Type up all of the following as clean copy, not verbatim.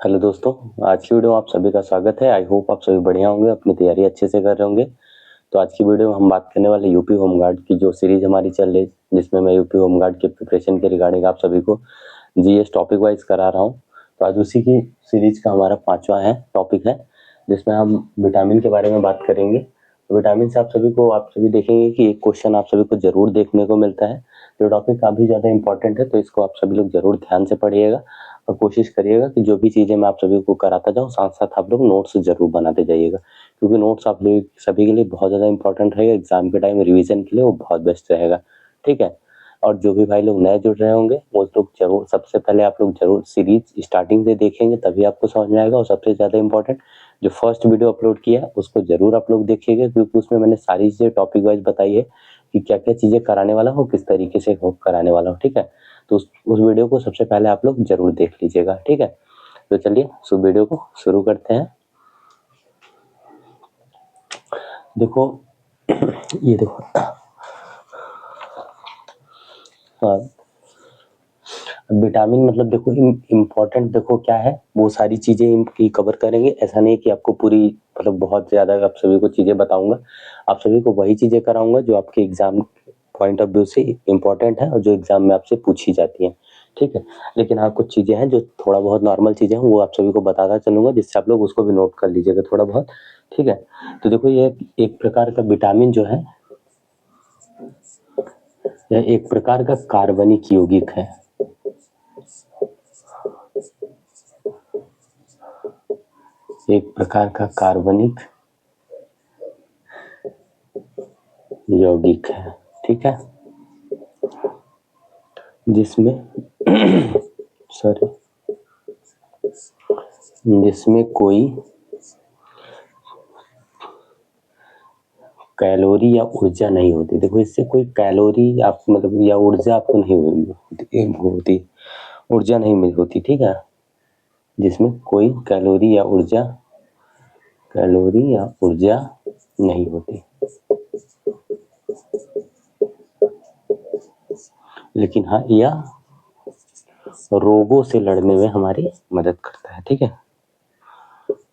Hello दोस्तों, आज की वीडियो में आप सभी का स्वागत है। आई होप आप सभी बढ़िया होंगे, अपनी तैयारी अच्छे से कर रहे होंगे। तो आज की वीडियो में हम बात करने वाले यूपी होमगार्ड की जो सीरीज हमारी चल रही है, जिसमें मैं यूपी होमगार्ड के प्रिपरेशन के रिगार्डिंग आप सभी को जीएस टॉपिक वाइज करा रहा हूँ। तो आज उसी की सीरीज का हमारा 5वां टॉपिक है, जिसमें हम विटामिन के बारे में बात करेंगे। तो विटामिन से आप सभी देखेंगे कि एक क्वेश्चन आप सभी को जरूर देखने को मिलता है। जो टॉपिक काफ़ी ज़्यादा इंपॉर्टेंट है, तो इसको आप सभी लोग जरूर ध्यान से पढ़िएगा और कोशिश करिएगा कि जो भी चीज़ें मैं आप सभी को कराता जाऊँ, साथ साथ आप लोग नोट्स जरूर बनाते जाइएगा, क्योंकि नोट्स आप लोग सभी के लिए बहुत ज़्यादा इंपॉर्टेंट रहेगा। एग्जाम के टाइम रिवीजन के लिए वो बहुत बेस्ट रहेगा, ठीक है। और जो भी भाई लोग नए जुड़ रहे होंगे वो लोग जरूर, सबसे पहले आप लोग जरूर सीरीज स्टार्टिंग से देखेंगे, तभी आपको समझ में आएगा। और सबसे ज़्यादा इंपॉर्टेंट, जो फर्स्ट वीडियो अपलोड किया है उसको जरूर आप लोग देखिएगा, क्योंकि उसमें मैंने सारी चीज़ें टॉपिक वाइज बताई है कि क्या क्या चीज़ें कराने वाला हूँ, किस तरीके से कराने वाला हूँ, ठीक है। तो उस वीडियो को सबसे पहले आप लोग जरूर देख लीजिएगा, ठीक है। तो चलिए वीडियो को शुरू करते हैं। देखो ये देखो, हाँ, विटामिन मतलब देखो इम्पोर्टेंट, देखो क्या है, वो सारी चीज़ें इनकी कवर करेंगे। ऐसा नहीं है कि आपको पूरी मतलब बहुत ज़्यादा आप सभी को चीज़ें बताऊंगा। आप सभी को वही चीज़ें कराऊंगा जो आपके एग्जाम पॉइंट ऑफ व्यू से इम्पोर्टेंट है और जो एग्जाम में आपसे पूछी जाती हैं, ठीक है। लेकिन हाँ, कुछ चीज़ें हैं जो थोड़ा बहुत नॉर्मल चीज़ें हैं, वो आप सभी को बताता चलूंगा, जिससे आप लोग उसको भी नोट कर लीजिएगा थोड़ा बहुत, ठीक है। तो देखो, ये एक प्रकार का विटामिन जो है, यह एक प्रकार का कार्बनिक यौगिक है। एक प्रकार का कार्बनिक यौगिक है, ठीक है, जिसमें सॉरी, जिसमें कोई कैलोरी या ऊर्जा नहीं होती। देखो, इससे कोई कैलोरी आप मतलब या ऊर्जा आपको नहीं होती, ऊर्जा नहीं मिल होती, ठीक है। जिसमें कोई कैलोरी या ऊर्जा नहीं होती, लेकिन हाँ, यह रोगों से लड़ने में हमारी मदद करता है, ठीक है।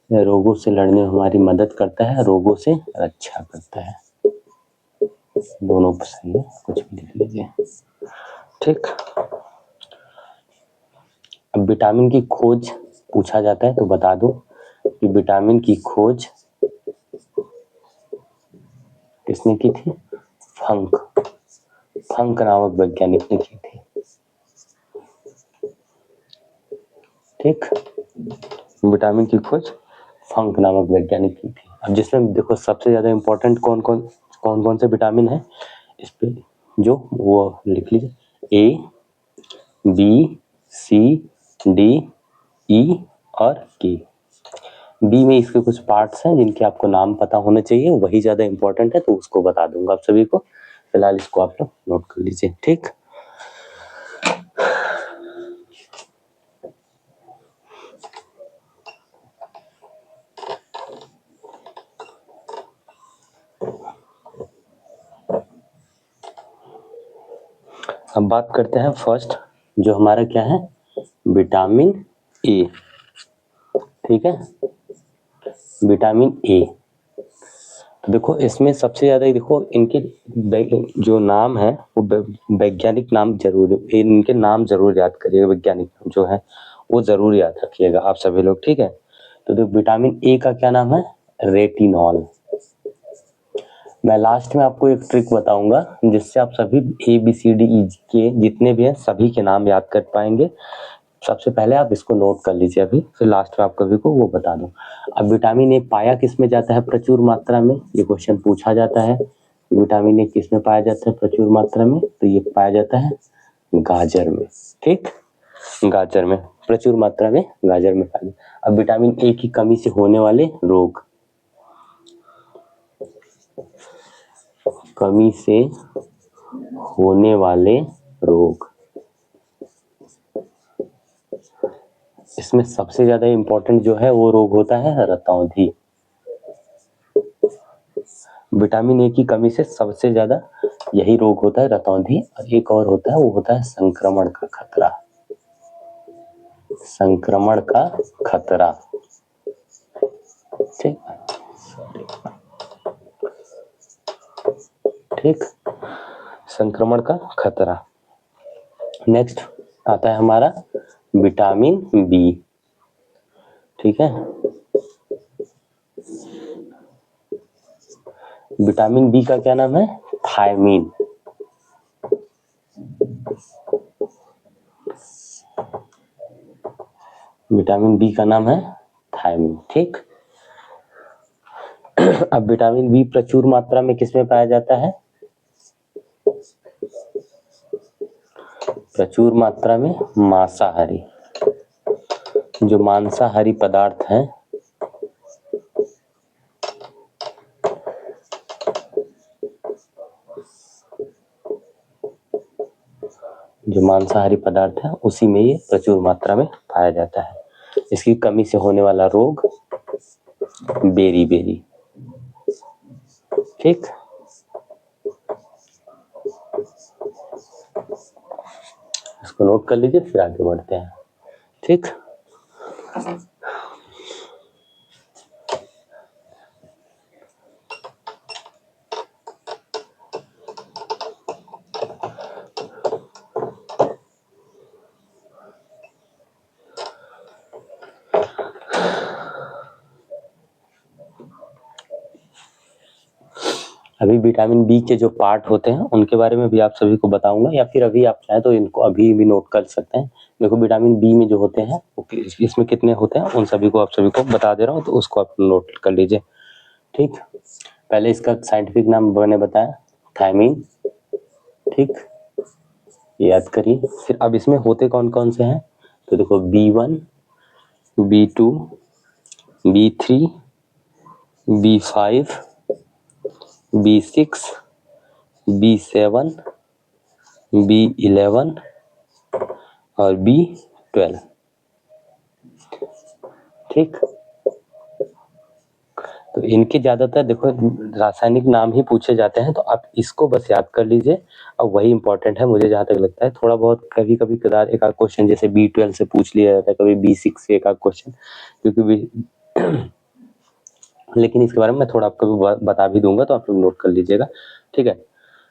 यह रोगों से लड़ने में हमारी मदद करता है, रोगों से रक्षा करता है। दोनों सही है, कुछ भी लिख लीजिए, ठीक। अब विटामिन की खोज पूछा जाता है, तो बता दो कि विटामिन की खोज किसने की थी? फंक नामक वैज्ञानिक ने की थी, ठीक। विटामिन की खोज फंक नामक वैज्ञानिक की थी। अब जिसमें देखो सबसे ज्यादा इंपॉर्टेंट कौन कौन से विटामिन है, इस पे जो वो लिख लीजिए, ए, बी, सी, डी, ई और के। बी में इसके कुछ पार्ट्स हैं जिनके आपको नाम पता होने चाहिए, वही ज्यादा इंपॉर्टेंट है, तो उसको बता दूंगा आप सभी को। फिलहाल इसको आप लोग नोट कर लीजिए, ठीक। अब बात करते हैं फर्स्ट, जो हमारा क्या है, विटामिन ए, ठीक है। विटामिन ए, तो देखो इसमें सबसे ज्यादा देखो इनके जो नाम है वो वैज्ञानिक नाम जरूर, इनके नाम जरूर याद करिएगा, वैज्ञानिक नाम जो है वो जरूर याद रखिएगा आप सभी लोग, ठीक है। तो देखो विटामिन ए का क्या नाम है, रेटिनॉल। मैं लास्ट में आपको एक ट्रिक बताऊंगा जिससे आप सभी A B C D E के जितने भी हैं सभी के नाम याद कर पाएंगे। सबसे पहले आप इसको नोट कर लीजिए अभी, फिर लास्ट में आप कभी को वो बता दूं। अब विटामिन ए पाया किस में जाता है प्रचुर मात्रा में, ये क्वेश्चन पूछा जाता है। विटामिन ए किस में पाया जाता है प्रचुर मात्रा में, तो ये पाया जाता है गाजर में, ठीक। गाजर में प्रचुर मात्रा में, गाजर में पाया जाता है। अब विटामिन ए की कमी से होने वाले रोग, कमी से होने वाले रोग, इसमें सबसे ज्यादा इंपॉर्टेंट जो है वो रोग होता है रतौंधी। विटामिन ए की कमी से सबसे ज्यादा यही रोग होता है, रतौंधी। और एक और होता है, वो होता है संक्रमण का खतरा। संक्रमण का खतरा। ठीक ठीक, संक्रमण का खतरा। नेक्स्ट आता है हमारा विटामिन बी। ठीक है, विटामिन बी का क्या नाम है? थायमीन। विटामिन बी का नाम है थायमीन। ठीक, अब विटामिन बी प्रचुर मात्रा में किसमें पाया जाता है? प्रचुर मात्रा में मांसाहारी, जो मांसाहारी पदार्थ हैं, जो मांसाहारी पदार्थ है उसी में ये प्रचुर मात्रा में पाया जाता है। इसकी कमी से होने वाला रोग बेरी। ठीक, इसको नोट कर लीजिए, फिर आगे बढ़ते हैं। ठीक, अभी विटामिन बी के जो पार्ट होते हैं उनके बारे में भी आप सभी को बताऊंगा, या फिर अभी आप चाहें तो इनको अभी भी नोट कर सकते हैं। देखो विटामिन बी में जो होते हैं इसमें कितने होते हैं उन सभी को आप सभी को बता दे रहा हूँ, तो उसको आप नोट कर लीजिए। ठीक, पहले इसका साइंटिफिक नाम मैंने बताया, थायमीन। ठीक, याद करिए। फिर अब इसमें होते कौन कौन से हैं? तो देखो B1, B2, B3, B5, B6, B7, B11 और B12। ठीक, तो इनके ज्यादातर देखो रासायनिक नाम ही पूछे जाते हैं, तो आप इसको बस याद कर लीजिए। अब वही इंपॉर्टेंट है मुझे जहां तक लगता है। थोड़ा बहुत कभी कभी कदार एक आध क्वेश्चन जैसे B12 से पूछ लिया जाता है, कभी B6 से एक आध क्वेश्चन, क्योंकि लेकिन इसके बारे में मैं थोड़ा आपको बता भी दूंगा, तो आप लोग नोट कर लीजिएगा। ठीक है,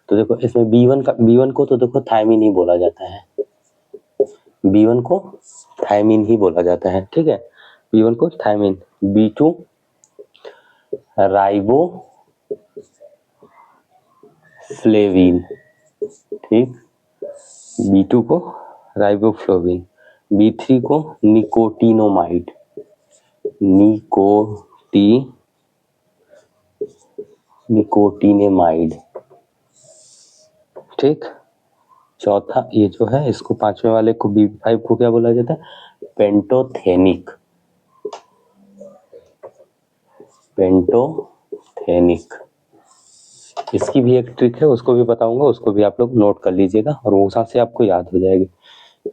तो देखो इसमें B1 को तो देखो थायमीन ही बोला जाता है, B1 को थायमीन ही बोला जाता है। ठीक है, B1 को थायमीन। B2 ribo flavin. ठीक, B2 को राइबोफ्लोविन। B3 को निकोटिनोमाइड, निकोटिनेमाइड। ठीक, चौथा ये जो है इसको पांचवें वाले को B5 को क्या बोला जाता है? पेंटोथेनिक। इसकी भी एक ट्रिक है, उसको भी बताऊंगा, उसको भी आप लोग नोट कर लीजिएगा और वो हिसाब से आपको याद हो जाएगी।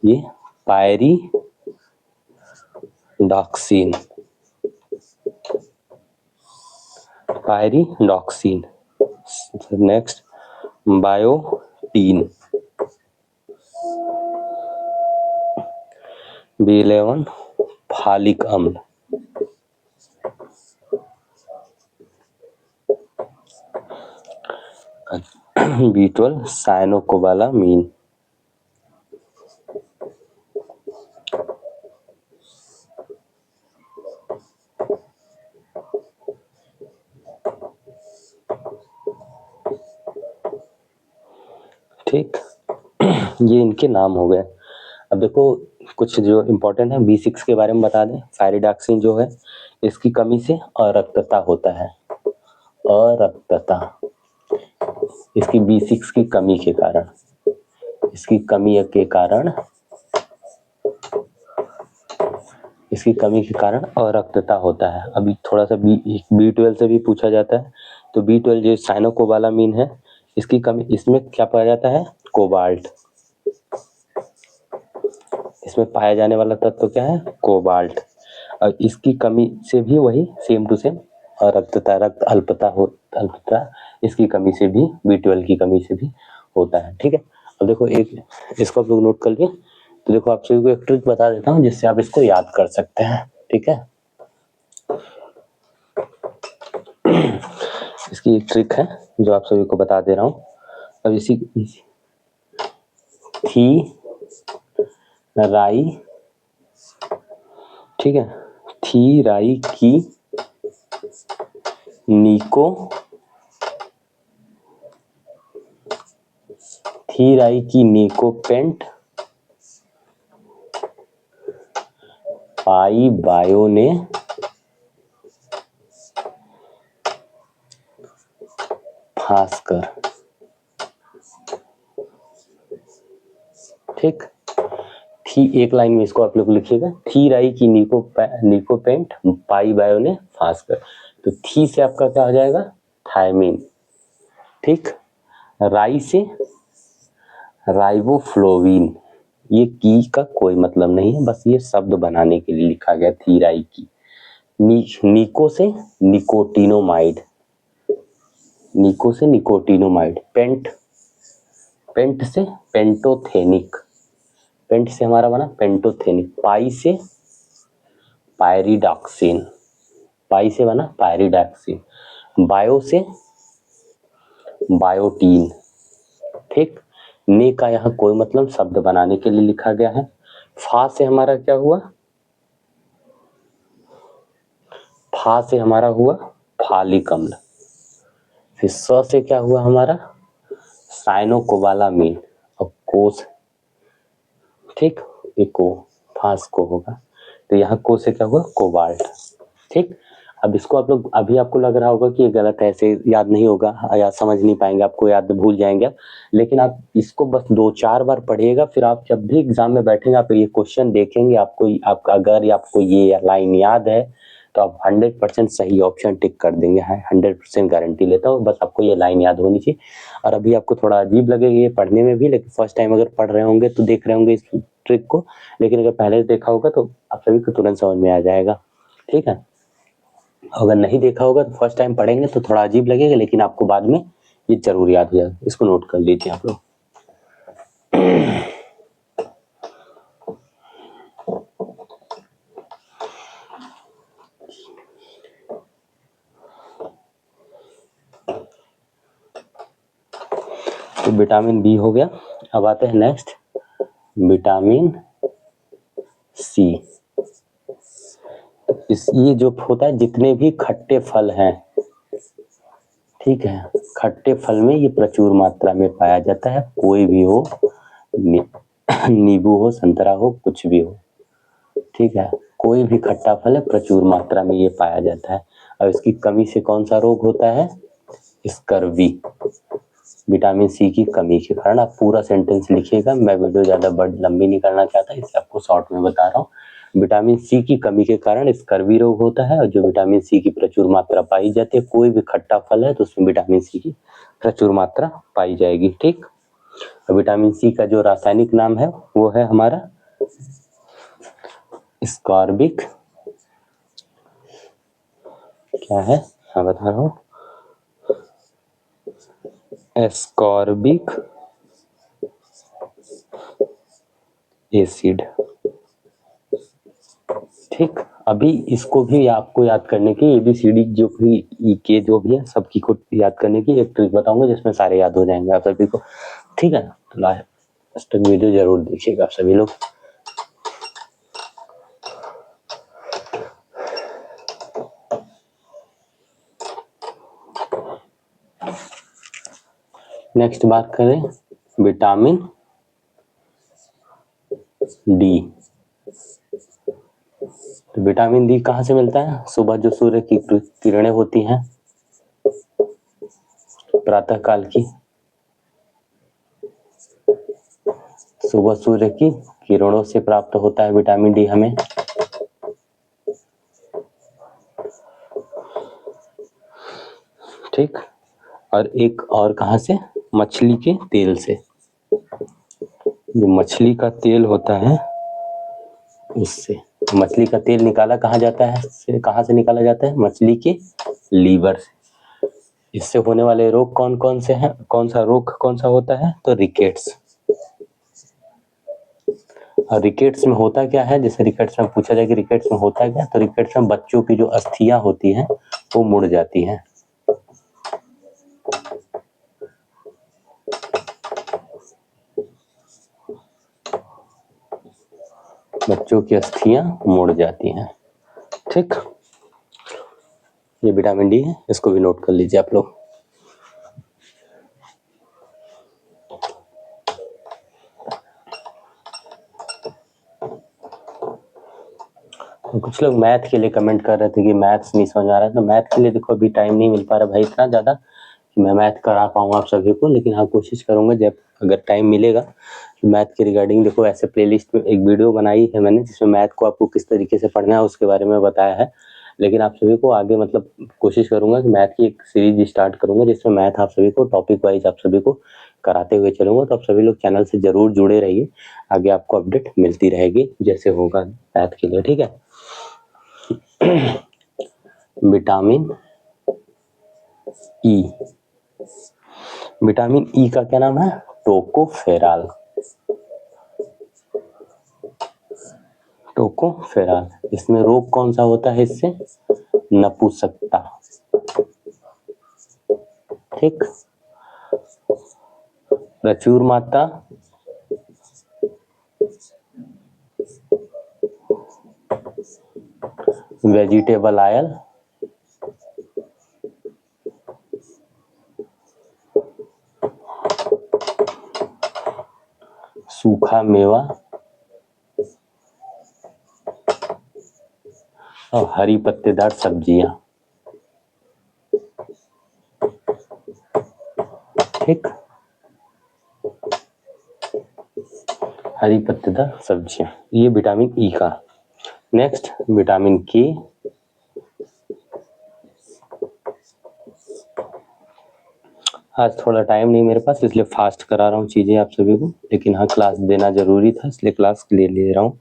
ये पायरिडॉक्सिन। Next biotin. B11 फालिक अम्ल। B12 साइनोकोबालामीन। ठीक, ये इनके नाम हो गए। अब देखो कुछ जो इम्पोर्टेंट है B6 के बारे में बता दें। पायरिडॉक्सिन जो है इसकी कमी से अरक्तता होता है, अरक्तता इसकी B6 की कमी के कारण, इसकी कमी के कारण अरक्तता होता है। अभी थोड़ा सा B12 से भी पूछा जाता है, तो B12 जो साइनोकोबालामीन है इसकी कमी, इसमें क्या पाया जाता है? कोबाल्ट। इसमें पाया जाने वाला तत्व क्या है? कोबाल्ट। और इसकी कमी से भी वही सेम टू सेम रक्त अल्पता इसकी कमी से भी, B12 की कमी से भी होता है। ठीक है, अब देखो एक इसको आप लोग नोट कर लिए, तो देखो आप सभी को एक ट्रिक बता देता हूँ जिससे आप इसको याद कर सकते हैं, ठीक है। इसकी एक ट्रिक है जो आप सभी को बता दे रहा हूँ। अब इसी थी राई, ठीक है, थी राई की नीको, थी राई की नीको पेंट, पाई बायो ने फांसकर, ठीक। थी एक लाइन में इसको आप लोग लिखिएगा, थी राई की नीको पेंट, पाई बायो ने फांसकर। तो थी से आपका क्या हो जाएगा, थायमीन, ठीक। राई से राइबोफ्लोविन, ये की का कोई मतलब नहीं है, बस ये शब्द बनाने के लिए लिखा गया थी राई की। नीको से निकोटिनोमाइड, नीको से निकोटिनोमाइड। पेंट से पेंटोथेनिक, पेंट से हमारा बना पेंटोथेनिक। पाई से पायरिडॉक्सिन, पाई से बना पायरिडॉक्सिन। बायो से बायोटीन, ठीक। ने का यहाँ कोई मतलब शब्द बनाने के लिए लिखा गया है। फा से हमारा क्या हुआ, फा से हमारा हुआ फालिक अम्ल। फिर स से क्या हुआ हमारा, साइनोकोबालामीन। और कोस, ठीक, इको फांस को होगा, तो यहाँ को से क्या हुआ, कोबाल्ट, ठीक। अब इसको आप लोग, अभी आपको लग रहा होगा कि ये गलत है, ऐसे याद नहीं होगा या समझ नहीं पाएंगे, आपको याद भूल जाएंगे, लेकिन आप इसको बस 2-4 बार पढ़िएगा, फिर आप जब भी एग्जाम में बैठेंगे आप ये क्वेश्चन देखेंगे, आपको अगर आपको ये लाइन याद है तो आप 100% सही ऑप्शन टिक कर देंगे, 100% गारंटी लेता हूँ। बस आपको ये लाइन याद होनी चाहिए। और अभी आपको थोड़ा अजीब लगेगा ये पढ़ने में भी, लेकिन फर्स्ट टाइम अगर पढ़ रहे होंगे तो देख रहे होंगे इस ट्रिक को, लेकिन अगर पहले से देखा होगा तो आप सभी को तुरंत समझ में आ जाएगा, ठीक है। अगर नहीं देखा होगा तो फर्स्ट टाइम पढ़ेंगे तो थोड़ा अजीब लगेगा, लेकिन आपको बाद में ये जरूर याद हो जाएगा। इसको नोट कर लीजिए आप लोग। तो विटामिन बी हो गया। अब आते हैं नेक्स्ट, विटामिन सी। ये जो होता है, जितने भी खट्टे फल हैं, ठीक है, खट्टे फल में ये प्रचुर मात्रा में पाया जाता है, कोई भी हो, नींबू हो, संतरा हो, कुछ भी हो, ठीक है, कोई भी खट्टा फल है, प्रचुर मात्रा में ये पाया जाता है। और इसकी कमी से कौन सा रोग होता है, स्कर्वी। विटामिन सी की कमी के कारण, आप पूरा सेंटेंस लिखिएगा, मैं वीडियो ज़्यादा लंबी नहीं करना चाहता, इससे आपको शॉर्ट में बता रहा हूँ। विटामिन सी की कमी के कारण स्कर्वी रोग होता है, और जो विटामिन सी की प्रचुर मात्रा पाई जाती है, कोई भी खट्टा फल है तो उसमें विटामिन सी की प्रचुर मात्रा पाई जाएगी, ठीक। विटामिन सी का जो रासायनिक नाम है वो है हमारा स्कॉर्बिक, क्या है, हाँ बता रहा हूँ, एस्कॉर्बिक एसिड, ठीक। अभी इसको भी आपको याद करने की, ABCD जो भी ई के जो भी है सबकी को याद करने की एक ट्रिक बताऊंगा जिसमें सारे याद हो जाएंगे आप सभी को, ठीक है ना। तो लास्ट तक वीडियो जरूर देखिएगा आप सभी लोग। नेक्स्ट बात करें विटामिन डी। तो विटामिन डी कहाँ से मिलता है, सुबह जो सूर्य की किरणें होती हैं, प्रातः काल की, सुबह सूर्य की किरणों से प्राप्त होता है विटामिन डी हमें। ठीक, और एक और कहाँ से, मछली के तेल से। जो मछली का तेल होता है उससे, मछली का तेल निकाला कहाँ जाता है, कहाँ से निकाला जाता है, मछली के लीवर से। इससे होने वाले रोग कौन कौन से हैं, कौन सा रोग कौन सा होता है, तो रिकेट्स। और रिकेट्स में होता क्या है, जैसे रिकेट्स में पूछा जाए कि रिकेट्स में होता क्या, तो रिकेट्स में बच्चों की जो अस्थियां होती हैं वो मुड़ जाती हैं। बच्चों की अस्थियां मुड़ जाती हैं। ठीक, ये विटामिन डी है, इसको भी नोट कर लीजिए आप लोग। कुछ लोग मैथ के लिए कमेंट कर रहे थे कि मैथ्स नहीं समझ आ रहा है, तो मैथ के लिए देखो अभी टाइम नहीं मिल पा रहा भाई इतना ज़्यादा कि मैं मैथ करा पाऊँ आप सभी को, लेकिन हाँ कोशिश करूँगा जब अगर टाइम मिलेगा तो मैथ के रिगार्डिंग देखो ऐसे प्लेलिस्ट में एक वीडियो बनाई है मैंने जिसमें मैथ को आपको किस तरीके से पढ़ना है उसके बारे में बताया है। लेकिन आप सभी को आगे मतलब कोशिश करूँगा कि मैथ की एक सीरीज स्टार्ट करूँगा जिसमें मैथ आप सभी को टॉपिक वाइज आप सभी को कराते हुए चलूँगा। तो आप सभी लोग चैनल से ज़रूर जुड़े रहिए, आगे आपको अपडेट मिलती रहेगी जैसे होगा मैथ के लिए। ठीक है, विटामिन ई, विटामिन ई का क्या नाम है, टोकोफेराल। टोकोफेराल, इसमें रोग कौन सा होता है इससे, नपुंसकता। ठीक, प्रचुर मात्रा वेजिटेबल ऑयल, सूखा मेवा और हरी पत्तेदार सब्जियां। ठीक, हरी पत्तेदार सब्जियां, ये विटामिन ई का। नेक्स्ट विटामिन के, आज थोड़ा टाइम नहीं मेरे पास इसलिए फास्ट करा रहा हूँ चीज़ें आप सभी को, लेकिन हाँ क्लास देना ज़रूरी था इसलिए क्लास ले रहा हूँ,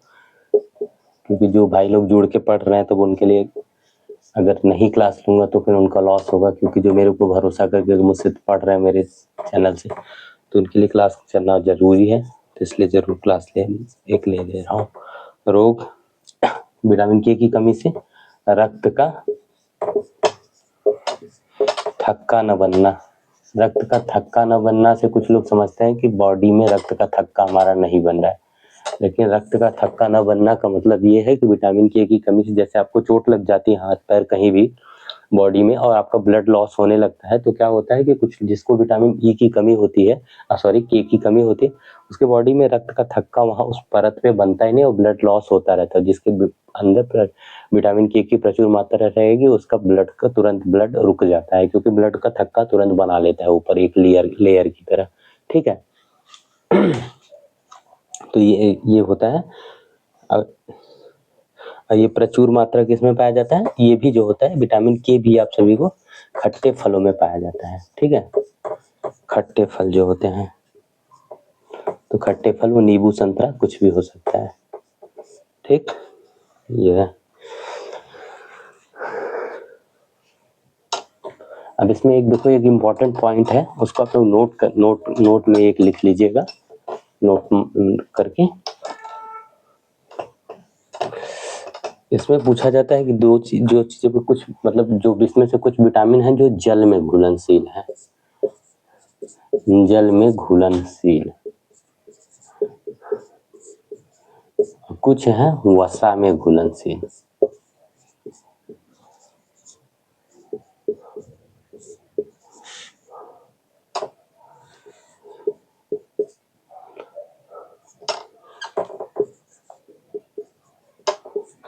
क्योंकि जो भाई लोग जुड़ के पढ़ रहे हैं तो उनके लिए अगर नहीं क्लास लूँगा तो फिर उनका लॉस होगा, क्योंकि जो मेरे ऊपर भरोसा करके मुझसे पढ़ रहे हैं मेरे चैनल से तो उनके लिए क्लास चलना ज़रूरी है, तो इसलिए ज़रूर क्लास ले रहा हूँ। रोग, विटामिन के की कमी से रक्त का थक्का न बनना। रक्त का थक्का न बनना से कुछ लोग समझते हैं कि बॉडी में रक्त का थक्का हमारा नहीं बन रहा है, लेकिन रक्त का थक्का न बनना का मतलब ये है कि विटामिन के की कमी से जैसे आपको चोट लग जाती है हाथ पैर कहीं भी बॉडी में और आपका ब्लड लॉस होने लगता है, तो क्या होता है कि कुछ जिसको विटामिन ई की कमी होती है, सॉरी के की कमी होती है, उसके बॉडी में रक्त का थक्का वहाँ उस परत पे बनता ही नहीं और ब्लड लॉस होता रहता है। जिसके अंदर विटामिन के की प्रचुर मात्रा रहेगी उसका ब्लड का तुरंत ब्लड रुक जाता है, क्योंकि ब्लड का थक्का तुरंत बना लेता है ऊपर एक लेयर की तरह। ठीक है, तो ये होता है। अब ये प्रचुर मात्रा किसमें पाया जाता है, ये भी जो होता है विटामिन के भी आप सभी को खट्टे फलों में पाया जाता है। ठीक है, खट्टे फल जो होते हैं, तो खट्टे फल वो नींबू संतरा कुछ भी हो सकता है। ठीक, ये है। अब इसमें एक देखो एक इम्पॉर्टेंट पॉइंट है, उसको आप लोग नोट में एक लिख लीजिएगा, नोट करके। इसमें पूछा जाता है कि जो चीज़ों पे कुछ मतलब जो इसमें से कुछ विटामिन है जो जल में घुलनशील है, जल में घुलनशील, कुछ है वसा में घुलनशील।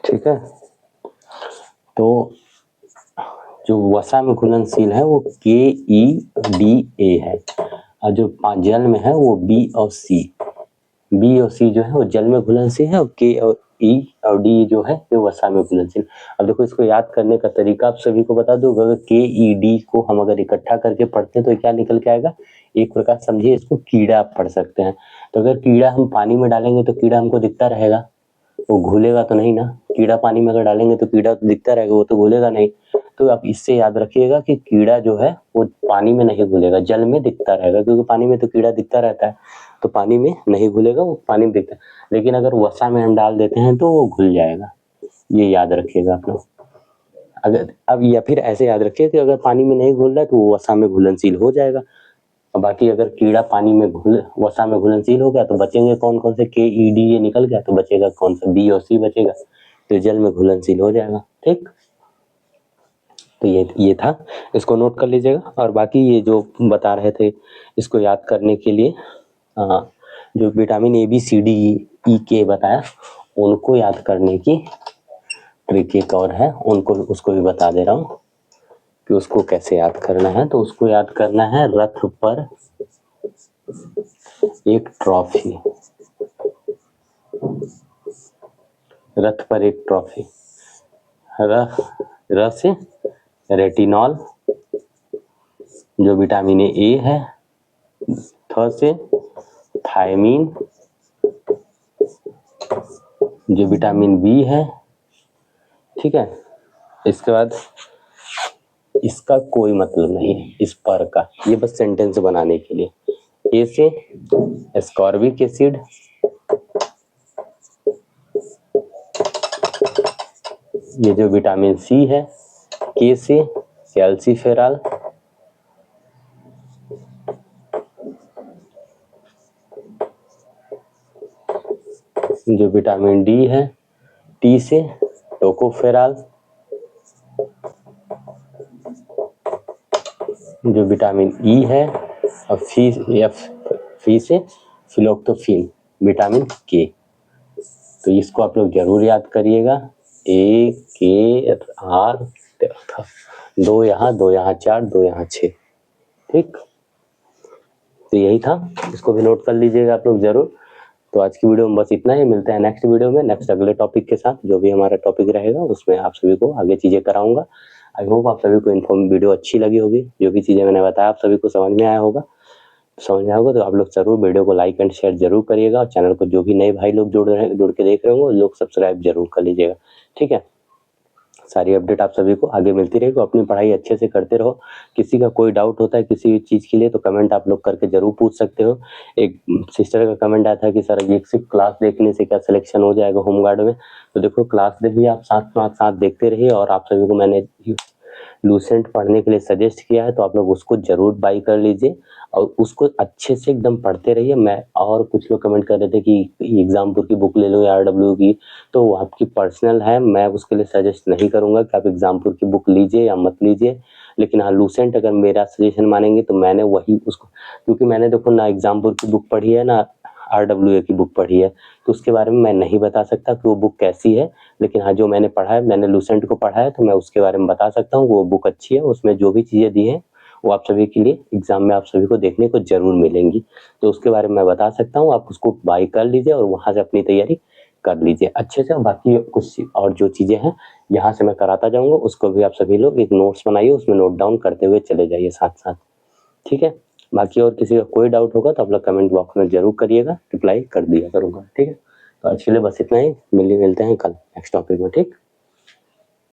ठीक है, तो जो वसा में घुलनशील है वो KEDA है, और जो जल में है वो B और C जो है वो जल में घुलनशील है, और K और E और D जो है वो वसा में घुलनशील। अब देखो इसको याद करने का तरीका आप सभी को बता दूं, अगर KED को हम अगर इकट्ठा करके पढ़ते हैं तो क्या निकल के आएगा, एक प्रकार समझिए इसको कीड़ा आप पढ़ सकते हैं। तो अगर कीड़ा हम पानी में डालेंगे तो कीड़ा हमको दिखता रहेगा, वो घुलेगा तो नहीं ना, कीड़ा पानी में अगर डालेंगे तो कीड़ा तो दिखता रहेगा, वो तो घुलेगा नहीं। तो आप इससे याद रखिएगा कि कीड़ा जो है वो पानी में नहीं घुलेगा, जल में दिखता रहेगा, क्योंकि पानी में तो कीड़ा दिखता रहता है, तो पानी में नहीं घुलेगा, वो पानी में दिखता है। लेकिन अगर वसा में हम डाल देते हैं तो वो घुल जाएगा, ये याद रखिएगा आप लोग। अगर अब या फिर ऐसे याद रखिए कि अगर पानी में नहीं घुल रहा है तो वो वसा में घुलनशील हो जाएगा। और बाकी अगर कीड़ा पानी में वसा में घुलनशील हो गया तो बचेंगे कौन कौन से, KED ये निकल गया तो बचेगा कौन सा, B और C बचेगा, तो जल में घुलनशील हो जाएगा। ठीक, तो ये था, इसको नोट कर लीजिएगा। और बाकी ये जो बता रहे थे इसको याद करने के लिए जो विटामिन ABCDE बताया, उनको याद करने की ट्रिक एक और है, उसको भी बता दे रहा हूँ कि उसको कैसे याद करना है। तो उसको याद करना है रथ पर एक ट्रॉफी, रथ पर एक ट्रॉफी। र से रेटिनॉल जो विटामिन ए है, थ से थायमीन जो विटामिन बी है, ठीक है। इसके बाद इसका कोई मतलब नहीं है इस पर का, ये बस सेंटेंस बनाने के लिए। ए से एस्कॉर्बिक एसिड, ये जो विटामिन सी है। के से कैल्सीफेरॉल, जो विटामिन डी है। टी से टोकोफेरॉल, जो विटामिन ई है। और फी से फिलोक्टोफिन, विटामिन के। तो इसको आप लोग जरूर याद करिएगा। AKR, 2 यहाँ 2 यहाँ 4 2 यहाँ 6, ठीक। तो यही था, इसको भी नोट कर लीजिएगा आप लोग जरूर। तो आज की वीडियो में बस इतना ही, मिलते हैं नेक्स्ट वीडियो में, नेक्स्ट अगले टॉपिक के साथ। जो भी हमारा टॉपिक रहेगा उसमें आप सभी को आगे चीजें कराऊंगा। आई होप आप सभी को इन्फॉर्म वीडियो अच्छी लगी होगी, जो भी चीजें मैंने बताया आप सभी को समझ में आया होगा। तो आप लोग जरूर वीडियो को लाइक एंड शेयर जरूर करिएगा, और चैनल को जो भी नए भाई लोग जुड़ के देख रहे होंगे लोग सब्सक्राइब जरूर कर लीजिएगा, ठीक है। सारी अपडेट आप सभी को आगे मिलती रहेगी। अपनी पढ़ाई अच्छे से करते रहो। किसी का कोई डाउट होता है किसी चीज़ के लिए तो कमेंट आप लोग करके जरूर पूछ सकते हो। एक सिस्टर का कमेंट आया था कि सर ये सिर्फ क्लास देखने से क्या सिलेक्शन हो जाएगा होमगार्ड में। तो देखो क्लास देखिए, आप साथ देखते रहिए। और आप सभी को मैंने लूसेंट पढ़ने के लिए सजेस्ट किया है, तो आप लोग उसको जरूर बाई कर लीजिए और उसको अच्छे से एकदम पढ़ते रहिए। मैं और कुछ लोग कमेंट कर रहे थे कि एग्जामपुर की बुक ले लो या RW की, तो वो आपकी पर्सनल है, मैं उसके लिए सजेस्ट नहीं करूंगा कि आप एग्जामपुर की बुक लीजिए या मत लीजिए। लेकिन हाँ, लूसेंट अगर मेरा सजेशन मानेंगे तो मैंने वही उसको, क्योंकि मैंने देखो ना एग्जामपुर की बुक पढ़ी है ना RWA की बुक पढ़ी है, तो उसके बारे में मैं नहीं बता सकता कि वो बुक कैसी है। लेकिन हाँ, जो मैंने पढ़ा है, मैंने लूसेंट को पढ़ा है, तो मैं उसके बारे में बता सकता हूँ। वो बुक अच्छी है, उसमें जो भी चीज़ें दी हैं वो आप सभी के लिए एग्जाम में आप सभी को देखने को जरूर मिलेंगी। तो उसके बारे में मैं बता सकता हूँ, आप उसको बाई कर लीजिए और वहाँ से अपनी तैयारी कर लीजिए अच्छे से। बाकी कुछ और जो चीज़ें हैं यहाँ से मैं कराता जाऊँगा, उसको भी आप सभी लोग एक नोट्स बनाइए, उसमें नोट डाउन करते हुए चले जाइए साथ साथ, ठीक है। बाकी और किसी का कोई डाउट होगा तो आप लोग कमेंट बॉक्स में जरूर करिएगा, रिप्लाई कर दिया करूँगा, ठीक है। तो आज के लिए बस इतना ही, मिलते हैं कल नेक्स्ट टॉपिक में, ठीक।